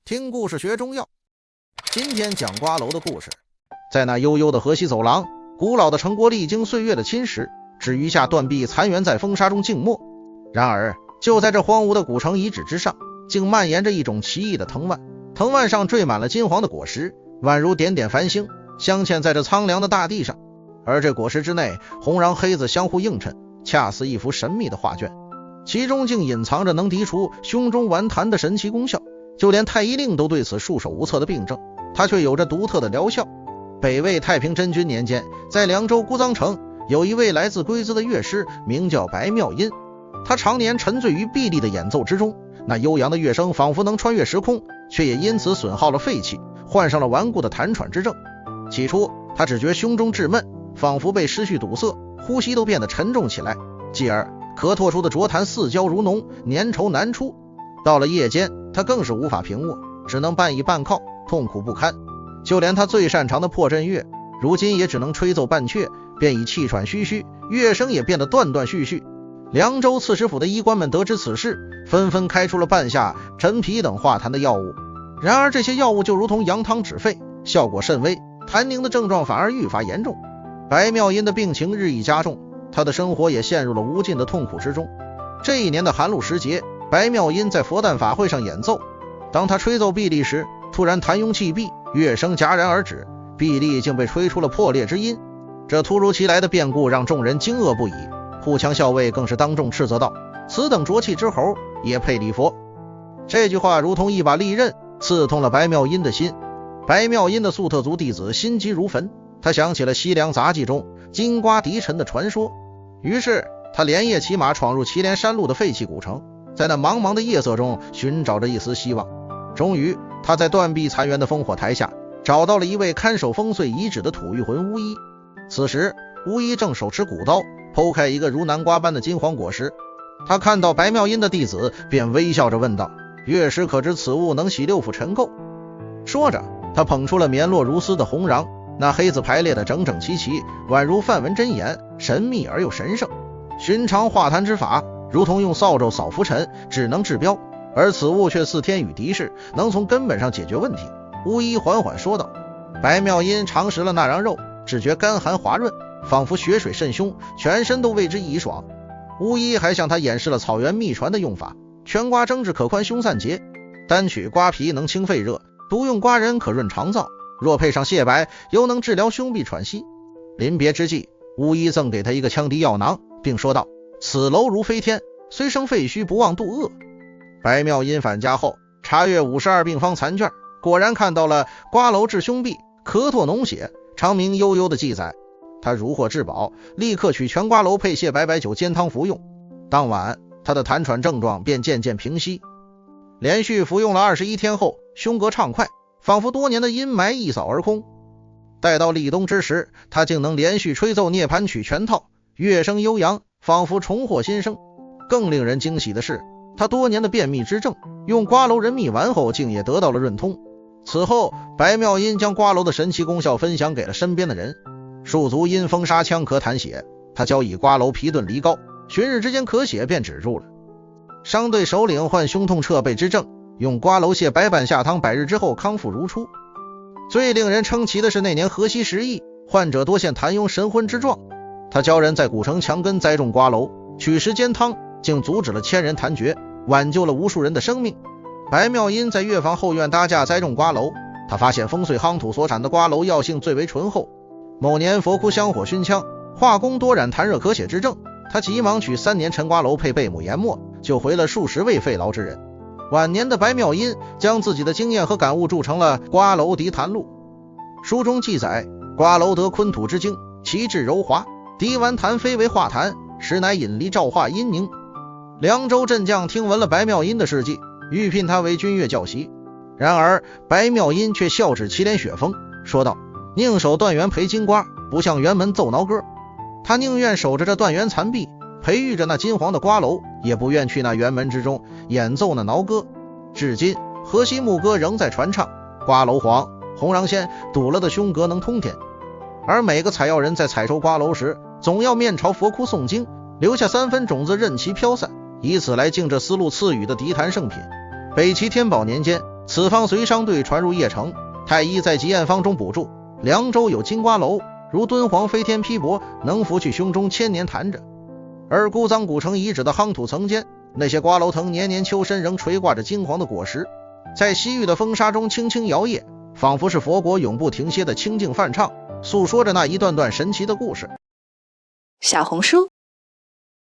听故事学中药。今天讲瓜楼的故事。在那悠悠的河西走廊，古老的城国历经岁月的侵蚀，只余下断壁残垣在风沙中静默。然而就在这荒芜的古城遗址之上，竟蔓延着一种奇异的藤蔓，藤蔓上缀满了金黄的果实，宛如点点繁星，镶嵌在这苍凉的大地上。而这果实之内，红瓤黑子相互映衬，恰似一幅神秘的画卷，其中竟隐藏着能涤除胸中顽痰的神奇功效。就连太医令都对此束手无策的病症，它却有着独特的疗效。北魏太平真君年间，在凉州姑臧城有一位来自龟兹的乐师，名叫白妙音。他常年沉醉于碧丽的演奏之中，那悠扬的乐声仿佛能穿越时空，却也因此损耗了肺气，患上了顽固的痰喘之症。起初他只觉胸中滞闷，仿佛被失去堵塞，呼吸都变得沉重起来，继而咳唾出的浊痰似胶如脓，粘稠难出。到了夜间，他更是无法平卧，只能半倚半靠，痛苦不堪。就连他最擅长的破阵乐，如今也只能吹奏半阙，便已气喘吁吁，乐声也变得断断续续。凉州刺史府的医官们得知此事，纷纷开出了半夏、陈皮等化痰的药物。然而这些药物就如同羊汤止沸，效果甚微，痰凝的症状反而愈发严重。白妙音的病情日益加重，他的生活也陷入了无尽的痛苦之中。这一年的寒露时节，白妙音在佛诞法会上演奏，当他吹奏碧丽时，突然痰涌气闭，乐声戛然而止，碧丽竟被吹出了破裂之音。这突如其来的变故让众人惊愕不已，护墙校尉更是当众斥责道：此等浊气之猴，也配礼佛？这句话如同一把利刃，刺痛了白妙音的心。白妙音的粟特族弟子心急如焚，他想起了西凉杂记中金瓜敌臣的传说，于是他连夜骑马闯入祁连山路的废弃古城，在那茫茫的夜色中寻找着一丝希望。终于他在断壁残垣的烽火台下找到了一位看守烽燧遗址的土御魂巫医。此时巫医正手持古刀剖开一个如南瓜般的金黄果实，他看到白妙音的弟子，便微笑着问道：乐师可知此物能洗六腑尘垢？说着他捧出了绵落如丝的红瓤，那黑子排列的整整齐齐，宛如梵文真言，神秘而又神圣。寻常化痰之法如同用扫帚扫浮尘，只能治标，而此物却似天与敌视，能从根本上解决问题。巫医缓缓说道。白妙音尝食了那瓤肉，只觉干寒滑润，仿佛血水渗胸，全身都为之一爽。巫医还向他演示了草原秘传的用法：全瓜蒸制可宽胸散结，单取瓜皮能清肺热，独用瓜仁可润肠燥，若配上蟹白，犹能治疗胸痹喘息。临别之际，巫医赠给他一个羌笛药囊，并说道：此楼如飞天，虽生废墟，不忘度恶。白妙音返家后查阅52病方残卷，果然看到了瓜楼治胸痹、咳唾脓血、长鸣悠悠的记载。他如获至宝，立刻取全瓜楼配蟹白白酒煎汤服用。当晚他的痰喘症状便渐渐平息。连续服用了21天后，胸膈畅快，仿佛多年的阴霾一扫而空。待到立冬之时，他竟能连续吹奏涅槃曲全套，乐声悠扬，仿佛重获新生。更令人惊喜的是，他多年的便秘之症，用瓜楼人秘丸后竟也得到了润通。此后白妙音将瓜楼的神奇功效分享给了身边的人。戍卒因风沙枪咳痰血，他交以瓜楼皮炖梨膏，旬日之间咳血便止住了。商队首领患胸痛彻背之症，用瓜楼蟹白板下汤100日之后康复如初。最令人称奇的是那年河西10疫，患者多现痰涌神昏之状，他教人在古城墙根栽种瓜楼，取食煎汤，竟阻止了千人痰厥，挽救了无数人的生命。白妙音在乐坊后院搭架栽种瓜楼，他发现风燧夯土所产的瓜楼药性最为醇厚。某年佛窟香火熏枪，化工多染痰热咳血之症，他急忙取3年陈瓜楼配贝母研末，救回了数十位肺痨之人。晚年的白妙音将自己的经验和感悟铸成了《瓜楼涤痰录》。书中记载，瓜楼得昆土之精，其质柔滑，涤完痰非为化痰，实乃引离照化阴凝。凉州镇将听闻了白妙音的事迹，欲聘他为军乐教习。然而白妙音却笑指祁连雪峰，说道：宁守断垣培金瓜，不向辕门奏挠歌。他宁愿守着这断垣残壁，培育着那金黄的瓜楼，也不愿去那辕门之中演奏那挠歌。至今河西牧歌仍在传唱，瓜楼黄，红瓤鲜，堵了的胸膈能通天。而每个采药人在采收瓜楼时，总要面朝佛窟诵经，留下3分种子任其飘散，以此来敬这丝路赐予的涤痰圣品。北齐天宝年间，此方随商队传入邺城，太医在疾验方中补注，凉州有金瓜楼，如敦煌飞天披帛，能拂去胸中千年弹着。而姑臧古城遗址的夯土层间，那些瓜楼藤年年秋深仍垂挂着金黄的果实，在西域的风沙中轻轻摇曳，仿佛是佛国永不停歇的清净梵唱，诉说着那一段段神奇的故事。小红书